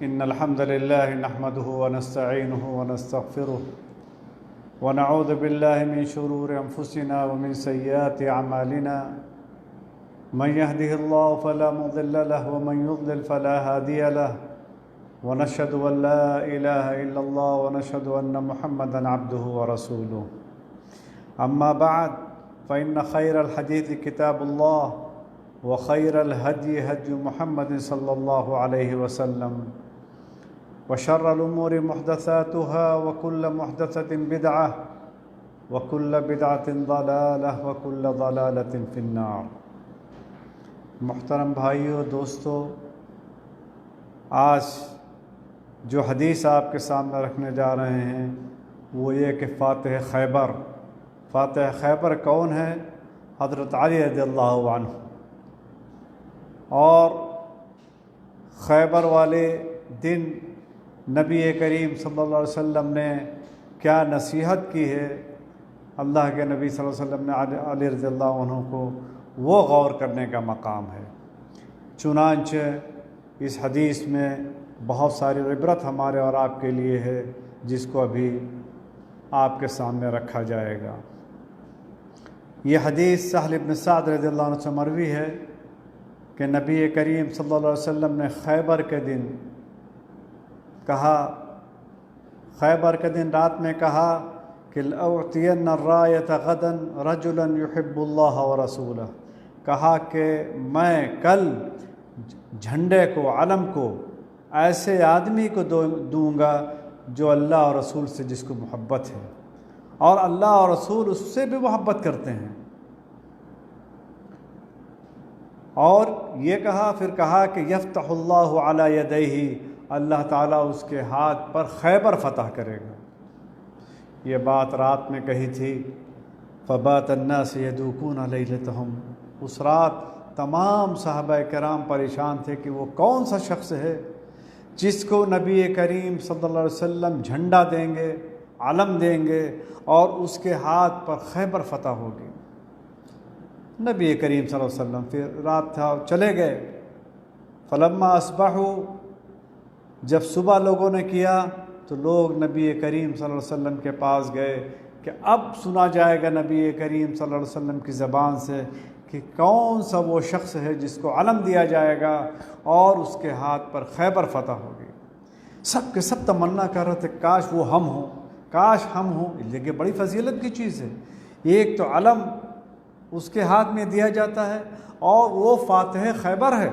إن الحمد لله نحمده ونستعينه ونستغفره ونعوذ بالله من شرور أنفسنا ومن سيئات أعمالنا من يهده الله فلا مضل له ومن يضلل فلا هادي له ونشهد أن لا إله إلا الله ونشهد أن محمدًا عبده ورسوله أما بعد فإن خير الحديث كتاب الله وخير الهدي هدي محمد صلى الله عليه وسلم وشر الأمور محدثاتها وكل محدثة بدعة وكل بدعة ضلالة وكل ضلالة في النار۔ محترم بھائیو دوستو، آج جو حدیث آپ کے سامنے رکھنے جا رہے ہیں وہ یہ کہ فاتح خیبر کون ہے؟ حضرت علی رضی اللہ عنہ۔ اور خیبر والے دن نبی کریم صلی اللہ علیہ وسلم نے کیا نصیحت کی ہے، اللہ کے نبی صلی اللہ علیہ وسلم نے علی رضی اللہ عنہ کو، وہ غور کرنے کا مقام ہے۔ چنانچہ اس حدیث میں بہت ساری عبرت ہمارے اور آپ کے لیے ہے، جس کو ابھی آپ کے سامنے رکھا جائے گا۔ یہ حدیث سہل بن سعد رضی اللہ عنہ سے مروی ہے کہ نبی کریم صلی اللہ علیہ وسلم نے خیبر کے دن کہا، خیبر کے دن رات میں کہا کہ لأعطین الرایۃ غدا رجلا یحب اللہ ورسولہ، کہا کہ میں کل جھنڈے کو، علم کو ایسے آدمی کو دوں گا جو اللہ اور رسول سے جس کو محبت ہے، اور اللہ اور رسول اس سے بھی محبت کرتے ہیں۔ اور یہ کہا، پھر کہا کہ یفتح اللہ علی یدیہ، اللہ تعالیٰ اس کے ہاتھ پر خیبر فتح کرے گا۔ یہ بات رات میں کہی تھی۔ فبات الناس یذوقون لیلتہم، اس رات تمام صحابہ کرام پریشان تھے کہ وہ کون سا شخص ہے جس کو نبی کریم صلی اللہ علیہ وسلم جھنڈا دیں گے، علم دیں گے، اور اس کے ہاتھ پر خیبر فتح ہوگی۔ نبی کریم صلی اللہ علیہ وسلم پھر رات تھا چلے گئے۔ فلما اصبحوا، جب صبح لوگوں نے کیا تو لوگ نبی کریم صلی اللہ علیہ وسلم کے پاس گئے کہ اب سنا جائے گا نبی کریم صلی اللہ علیہ وسلم کی زبان سے کہ کون سا وہ شخص ہے جس کو علم دیا جائے گا اور اس کے ہاتھ پر خیبر فتح ہوگی۔ سب کے سب تمنا کر رہے تھے کاش وہ ہم ہوں، کاش ہم ہوں۔ لیکن بڑی فضیلت کی چیز ہے، ایک تو علم اس کے ہاتھ میں دیا جاتا ہے اور وہ فاتح خیبر ہے،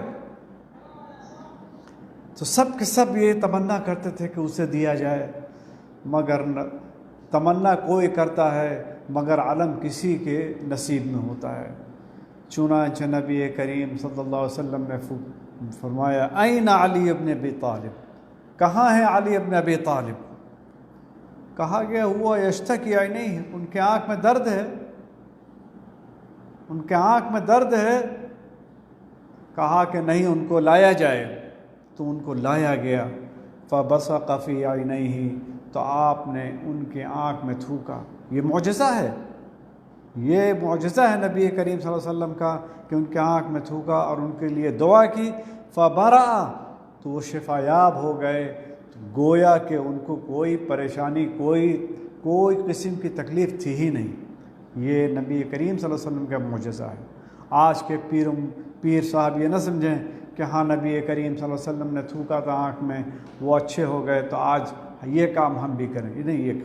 تو سب کے سب یہ تمنا کرتے تھے کہ اسے دیا جائے، مگر تمنا کوئی کرتا ہے مگر علم کسی کے نصیب میں ہوتا ہے۔ چنانچہ نبی کریم صلی اللہ علیہ وسلم نے فرمایا این علی ابن ابی طالب، کہاں ہے علی ابن ابی طالب؟ کہا گیا ہوا یشتکی عینیہ، ان کے آنکھ میں درد ہے، ان کے آنکھ میں درد ہے۔ کہا کہ نہیں، ان کو لایا جائے، تو ان کو لایا گیا۔ فبصق فی عینیہ، تو آپ نے ان کی آنکھ میں تھوکا۔ یہ معجزہ ہے، یہ معجزہ ہے نبی کریم صلی اللہ علیہ وسلم کا کہ ان کی آنکھ میں تھوکا اور ان کے لیے دعا کی۔ فبرأ، تو وہ شفا یاب ہو گئے۔ گویا کہ ان کو کوئی پریشانی، کوئی قسم کی تکلیف تھی ہی نہیں۔ یہ نبی کریم صلی اللہ علیہ وسلم کا معجزہ ہے۔ آج کے پیر صاحب یہ نہ سمجھیں کہ ہاں نبی کریم صلی اللہ علیہ وسلم نے تھوکا تھا آنکھ میں، وہ اچھے ہو گئے تو آج یہ کام ہم بھی کریں۔ نہیں،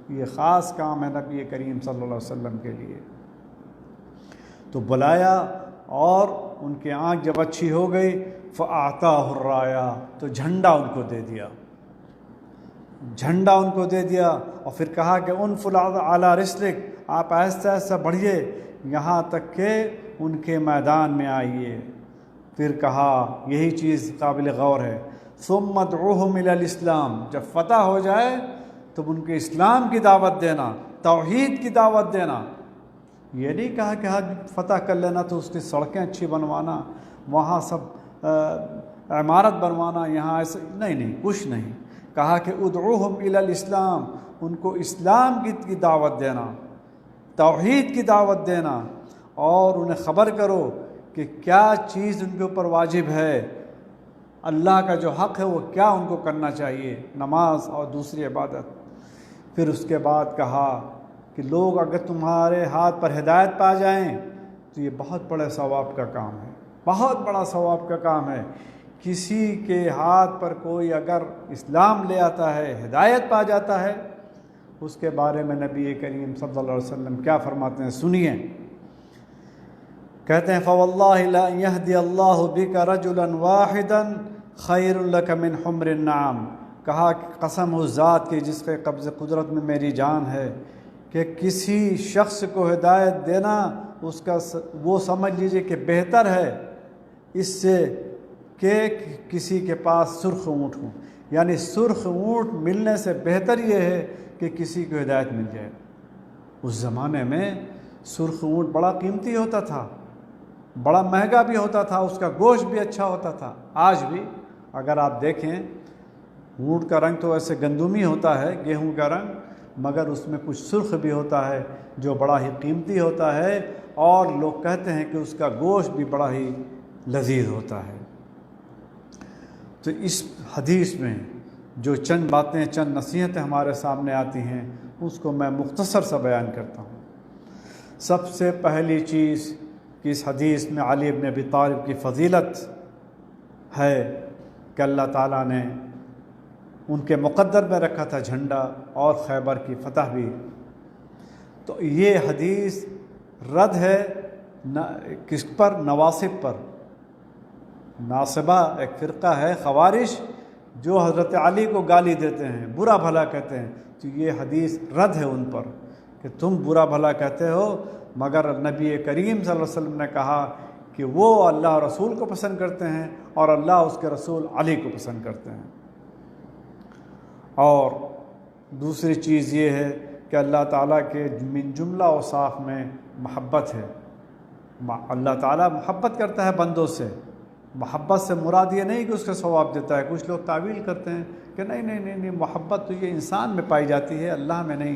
یہ خاص کام ہے نبی کریم صلی اللہ علیہ وسلم کے لیے۔ تو بلایا اور ان کی آنکھ جب اچھی ہو گئی، فأعطاہ الرایا، تو جھنڈا ان کو دے دیا، جھنڈا ان کو دے دیا۔ اور پھر کہا کہ انفل علی رسلک، آپ آہستہ آہستہ بڑھیے یہاں تک کہ ان کے میدان میں آئیے۔ پھر کہا، یہی چیز قابل غور ہے، ثم ادعوہم الی الاسلام، جب فتح ہو جائے تو ان کے اسلام کی دعوت دینا، توحید کی دعوت دینا۔ یہ نہیں کہا کہ ہاں فتح کر لینا تو اس کی سڑکیں اچھی بنوانا، وہاں سب عمارت بنوانا، یہاں ایسے نہیں، کچھ نہیں۔ کہا کہ ادعوہم الی الاسلام، ان کو اسلام کی دعوت دینا، توحید کی دعوت دینا، اور انہیں خبر کرو کہ کیا چیز ان کے اوپر واجب ہے۔ اللہ کا جو حق ہے وہ کیا ان کو کرنا چاہیے، نماز اور دوسری عبادت۔ پھر اس کے بعد کہا کہ لوگ اگر تمہارے ہاتھ پر ہدایت پا جائیں تو یہ بہت بڑے ثواب کا کام ہے، بہت بڑا ثواب کا کام ہے۔ کسی کے ہاتھ پر کوئی اگر اسلام لے آتا ہے، ہدایت پا جاتا ہے، اس کے بارے میں نبی کریم صلی اللہ علیہ وسلم کیا فرماتے ہیں، سنیے۔ کہتے ہیں فواللہ لا یہدی اللہ بک رجلا واحدا خیر لک من حمر النعام، کہا کہ قسم اس ذات کی جس کے قبض قدرت میں میری جان ہے، کہ کسی شخص کو ہدایت دینا اس کا وہ سمجھ لیجئے کہ بہتر ہے اس سے کہ کسی کے پاس سرخ اونٹ ہوں، یعنی سرخ اونٹ ملنے سے بہتر یہ ہے کہ کسی کو ہدایت مل جائے۔ اس زمانے میں سرخ اونٹ بڑا قیمتی ہوتا تھا، بڑا مہنگا بھی ہوتا تھا، اس کا گوشت بھی اچھا ہوتا تھا۔ آج بھی اگر آپ دیکھیں اونٹ کا رنگ تو ایسے گندمی ہوتا ہے، گیہوں کا رنگ، مگر اس میں کچھ سرخ بھی ہوتا ہے جو بڑا ہی قیمتی ہوتا ہے، اور لوگ کہتے ہیں کہ اس کا گوشت بھی بڑا ہی لذیذ ہوتا ہے۔ تو اس حدیث میں جو چند باتیں، چند نصیحتیں ہمارے سامنے آتی ہیں، اس کو میں مختصر سا بیان کرتا ہوں۔ سب سے پہلی چیز کہ اس حدیث میں علی بن ابی طالب کی فضیلت ہے کہ اللہ تعالیٰ نے ان کے مقدر میں رکھا تھا جھنڈا، اور خیبر کی فتح بھی۔ تو یہ حدیث رد ہے کس پر؟ نواصب پر۔ ناصبہ ایک فرقہ ہے خوارج جو حضرت علی کو گالی دیتے ہیں، برا بھلا کہتے ہیں، تو یہ حدیث رد ہے ان پر کہ تم برا بھلا کہتے ہو، مگر نبی کریم صلی اللہ علیہ وسلم نے کہا کہ وہ اللہ اور رسول کو پسند کرتے ہیں، اور اللہ اس کے رسول علی کو پسند کرتے ہیں۔ اور دوسری چیز یہ ہے کہ اللہ تعالیٰ کے من جملہ اوصاف میں محبت ہے۔ اللہ تعالیٰ محبت کرتا ہے بندوں سے۔ محبت سے مراد یہ نہیں کہ اس کا ثواب دیتا ہے۔ کچھ لوگ تعویل کرتے ہیں کہ نہیں محبت تو یہ انسان میں پائی جاتی ہے، اللہ میں نہیں،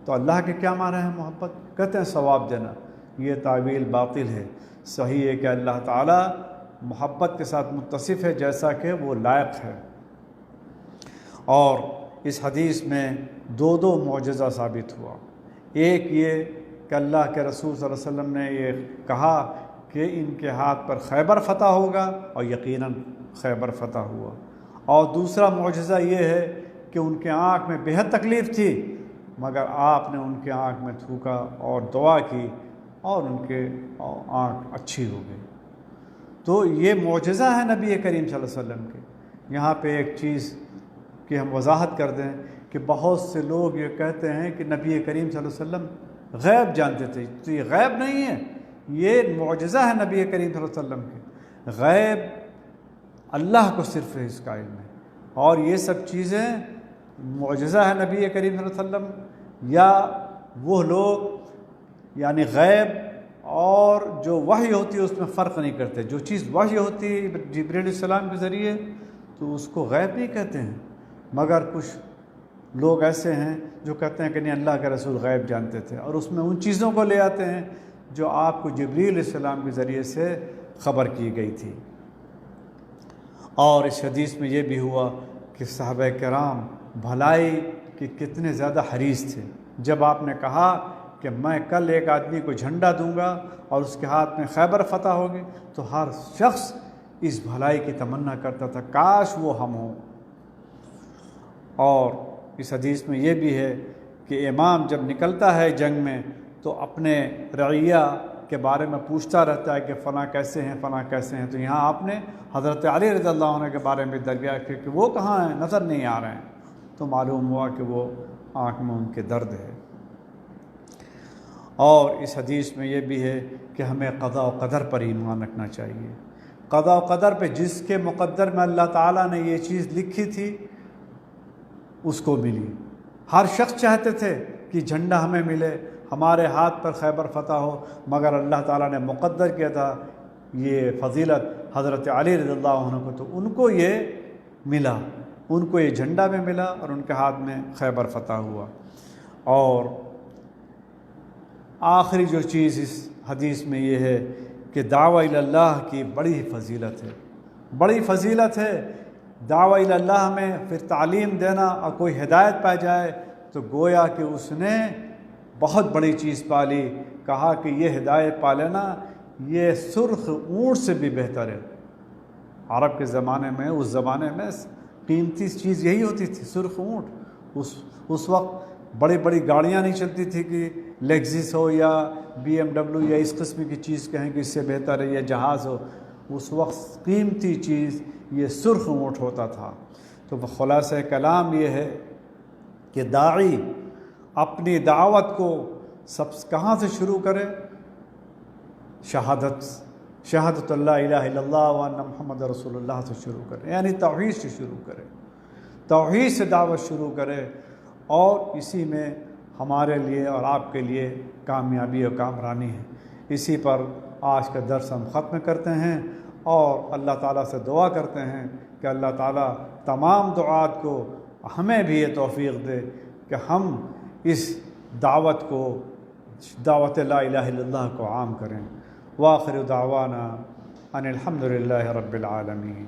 تو اللہ کے کیا معنی ہے محبت؟ کہتے ہیں ثواب دینا۔ یہ تعویل باطل ہے۔ صحیح ہے کہ اللہ تعالیٰ محبت کے ساتھ متصف ہے جیسا کہ وہ لائق ہے۔ اور اس حدیث میں دو معجزہ ثابت ہوا۔ ایک یہ کہ اللہ کے رسول صلی اللہ علیہ وسلم نے یہ کہا کہ ان کے ہاتھ پر خیبر فتح ہوگا، اور یقیناً خیبر فتح ہوا۔ اور دوسرا معجزہ یہ ہے کہ ان کے آنکھ میں بہت تکلیف تھی، مگر آپ نے ان کے آنکھ میں تھوکا اور دعا کی، اور ان کے آنکھ اچھی ہو گئی۔ تو یہ معجزہ ہے نبی کریم صلی اللہ علیہ وسلم کے۔ یہاں پہ ایک چیز کہ ہم وضاحت کر دیں کہ بہت سے لوگ یہ کہتے ہیں کہ نبی کریم صلی اللہ علیہ وسلم غیب جانتے تھے، تو یہ غیب نہیں ہے، یہ معجزہ ہے نبی کریم صلی اللہ علیہ وسلم کے۔ غیب اللہ کو صرف ہے اس کا علم ہے، اور یہ سب چیزیں معجزہ ہے نبی کریم صلی اللہ علیہ وسلم یا وہ لوگ، یعنی غیب اور جو وحی ہوتی ہے اس میں فرق نہیں کرتے۔ جو چیز وحی ہوتی ہے جبریل علیہ السلام کے ذریعے تو اس کو غیب نہیں کہتے ہیں، مگر کچھ لوگ ایسے ہیں جو کہتے ہیں کہ نہیں اللہ کے رسول غیب جانتے تھے، اور اس میں ان چیزوں کو لے آتے ہیں جو آپ کو جبریل علیہ السلام کے ذریعے سے خبر کی گئی تھی۔ اور اس حدیث میں یہ بھی ہوا کہ صحابہ کرام بھلائی کے کتنے زیادہ حریص تھے۔ جب آپ نے کہا کہ میں کل ایک آدمی کو جھنڈا دوں گا اور اس کے ہاتھ میں خیبر فتح ہوگی، تو ہر شخص اس بھلائی کی تمنا کرتا تھا کاش وہ ہم ہوں۔ اور اس حدیث میں یہ بھی ہے کہ امام جب نکلتا ہے جنگ میں تو اپنے رعیہ کے بارے میں پوچھتا رہتا ہے کہ فلاں کیسے ہیں، فلاں کیسے ہیں۔ تو یہاں آپ نے حضرت علی رضی اللہ عنہ کے بارے میں دریا کہ وہ کہاں ہیں، نظر نہیں آ رہے ہیں، تو معلوم ہوا کہ وہ آنکھ میں ان کے درد ہے۔ اور اس حدیث میں یہ بھی ہے کہ ہمیں قضاء و قدر پر ایمان رکھنا چاہیے۔ قضاء و قدر پہ جس کے مقدر میں اللہ تعالیٰ نے یہ چیز لکھی تھی اس کو ملی۔ ہر شخص چاہتے تھے کہ جھنڈا ہمیں ملے، ہمارے ہاتھ پر خیبر فتح ہو، مگر اللہ تعالیٰ نے مقدر کیا تھا یہ فضیلت حضرت علی رضی اللہ عنہ کو، تو ان کو یہ ملا، ان کو یہ جھنڈا میں ملا اور ان کے ہاتھ میں خیبر فتح ہوا۔ اور آخری جو چیز اس حدیث میں یہ ہے کہ دعویٰ الی اللہ کی بڑی فضیلت ہے۔ بڑی فضیلت ہے دعوی اللہ میں، پھر تعلیم دینا، اور کوئی ہدایت پا جائے تو گویا کہ اس نے بہت بڑی چیز پا لی۔ کہا کہ یہ ہدایت پا لینا یہ سرخ اونٹ سے بھی بہتر ہے۔ عرب کے زمانے میں، اس زمانے میں قیمتی چیز یہی ہوتی تھی، سرخ اونٹ۔ اس وقت بڑی بڑی گاڑیاں نہیں چلتی تھی کہ لیگزس ہو یا BMW یا اس قسم کی چیز کہیں کہ اس سے بہتر ہے، یا جہاز ہو۔ اس وقت قیمتی چیز یہ سرخ اونٹ ہوتا تھا۔ تو خلاصہ کلام یہ ہے کہ داعی اپنی دعوت کو کہاں سے شروع کرے؟ شہادت اللہ الہ الا اللہ وان محمد رسول اللہ سے شروع کرے، یعنی توحید سے شروع کرے، توحید سے دعوت شروع کرے، اور اسی میں ہمارے لیے اور آپ کے لیے کامیابی اور کامرانی ہے۔ اسی پر آج کا درس ہم ختم کرتے ہیں، اور اللہ تعالیٰ سے دعا کرتے ہیں کہ اللہ تعالیٰ تمام دعات کو ہمیں بھی یہ توفیق دے کہ ہم اس دعوت کو، دعوت لا الہ الا اللہ کو عام کریں۔ وآخر دعوانا ان الحمد للہ رب العالمین۔